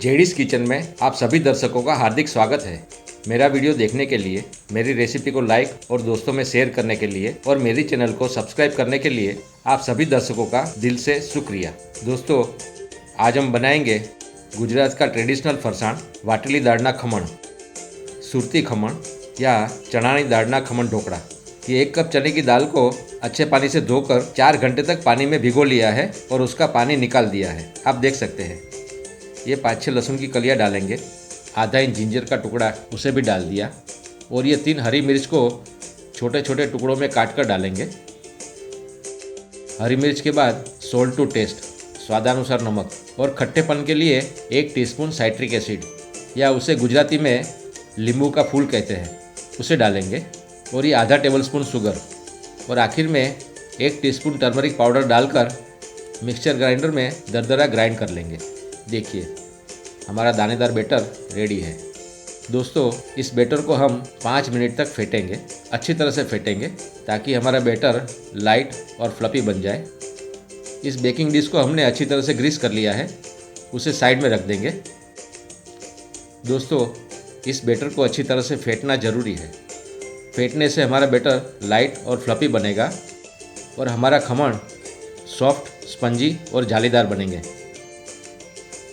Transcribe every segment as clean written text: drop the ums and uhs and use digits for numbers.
JDs kitchen में आप सभी दर्शकों का हार्दिक स्वागत है। मेरा वीडियो देखने के लिए, मेरी रेसिपी को लाइक और दोस्तों में शेयर करने के लिए और मेरी चैनल को सब्सक्राइब करने के लिए आप सभी दर्शकों का दिल से शुक्रिया। दोस्तों, आज हम बनाएंगे गुजरात का ट्रेडिशनल फरसाण वाटेली दाळना खमण, सुरती खमण या चणानी दाळना खमण ढोकड़ा। ये 1 कप चने की दाल को अच्छे पानी से धोकर 4 घंटे तक पानी में भिगो लिया है और उसका पानी निकाल दिया है। आप देख सकते हैं। ये 5-6 लहसुन की कलियाँ डालेंगे, आधा इंच जिंजर का टुकड़ा उसे भी डाल दिया और ये 3 हरी मिर्च को छोटे छोटे टुकड़ों में काट कर डालेंगे। हरी मिर्च के बाद सॉल्ट टू टेस्ट, स्वादानुसार नमक और खट्टेपन के लिए 1 टीस्पून साइट्रिक एसिड या उसे गुजराती में नींबू का फूल कहते हैं, उसे डालेंगे और ये आधा टेबलस्पून शुगर और आखिर में 1 टीस्पून टर्मरिक पाउडर डालकर मिक्सचर ग्राइंडर में दरदरा ग्राइंड कर लेंगे। देखिए, हमारा दानेदार बैटर रेडी है। दोस्तों, इस बैटर को हम 5 मिनट तक फेंटेंगे, अच्छी तरह से फेंटेंगे ताकि हमारा बैटर लाइट और फ्लफी बन जाए। इस बेकिंग डिश को हमने अच्छी तरह से ग्रीस कर लिया है, उसे साइड में रख देंगे। दोस्तों, इस बैटर को अच्छी तरह से फेंटना ज़रूरी है। फेंटने से हमारा बैटर लाइट और फ्लफी बनेगा और हमारा खमण सॉफ्ट, स्पंजी और जालीदार बनेंगे।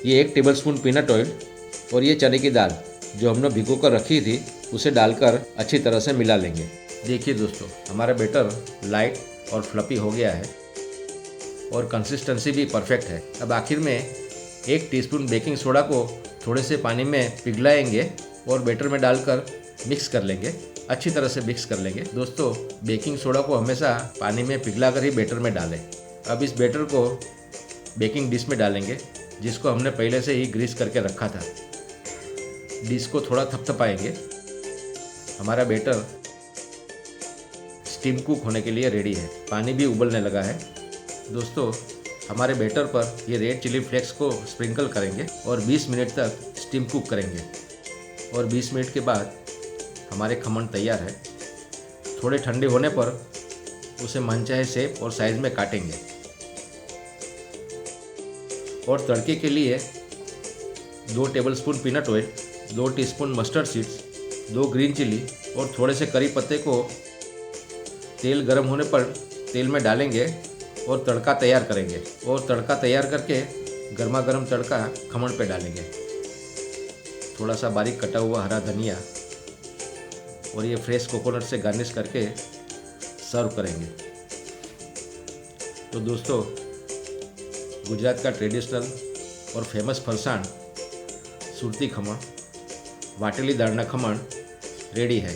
ये 1 टेबलस्पून पीनट ऑयल और ये चने की दाल जो हमने भिगो कर रखी थी उसे डालकर अच्छी तरह से मिला लेंगे। देखिए दोस्तों, हमारा बैटर लाइट और फ्लफी हो गया है और कंसिस्टेंसी भी परफेक्ट है। अब आखिर में 1 टीस्पून बेकिंग सोडा को थोड़े से पानी में पिघलाएंगे और बैटर में डालकर मिक्स कर लेंगे, अच्छी तरह से मिक्स कर लेंगे। दोस्तों, बेकिंग सोडा को हमेशा पानी में पिघला कर ही बैटर में डालें। अब इस बैटर को बेकिंग डिश में डालेंगे जिसको हमने पहले से ही ग्रीस करके रखा था। डिश को थोड़ा थपथपाएंगे। हमारा बैटर स्टीम कुक होने के लिए रेडी है, पानी भी उबलने लगा है। दोस्तों, हमारे बैटर पर ये रेड चिली फ्लेक्स को स्प्रिंकल करेंगे और 20 मिनट तक स्टीम कुक करेंगे और 20 मिनट के बाद हमारे खमण तैयार है। थोड़े ठंडे होने पर उसे मनचाहे शेप और साइज़ में काटेंगे और तड़के के लिए 2 tablespoon peanut oil, 2 teaspoon mustard seeds, 2 green chilli और थोड़े से करी पत्ते को तेल गर्म होने पर तेल में डालेंगे और तड़का तैयार करेंगे और तड़का तैयार करके गर्मा गर्म तड़का खमण पे डालेंगे। थोड़ा सा बारीक कटा हुआ हरा धनिया और ये फ्रेश कोकोनट से गार्निश करके सर्व करेंगे। तो दोस्तों, गुजरात का ट्रेडिशनल और फेमस फरसाण सुरती खमण वाटेली दाळना खमण रेडी है।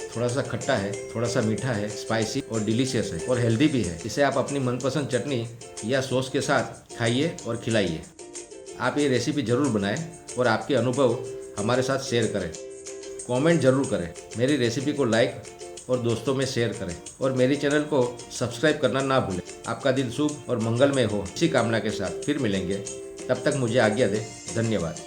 थोड़ा सा खट्टा है, थोड़ा सा मीठा है, स्पाइसी और डिलीशियस है और हेल्दी भी है। इसे आप अपनी मनपसंद चटनी या सॉस के साथ खाइए और खिलाइए। आप ये रेसिपी ज़रूर बनाएं और आपके अनुभव हमारे साथ शेयर करें। कमेंट ज़रूर करें, मेरी रेसिपी को लाइक और दोस्तों में शेयर करें और मेरी चैनल को सब्सक्राइब करना ना भूलें। आपका दिन शुभ और मंगलमय हो, इसी कामना के साथ फिर मिलेंगे। तब तक मुझे आज्ञा दें। धन्यवाद।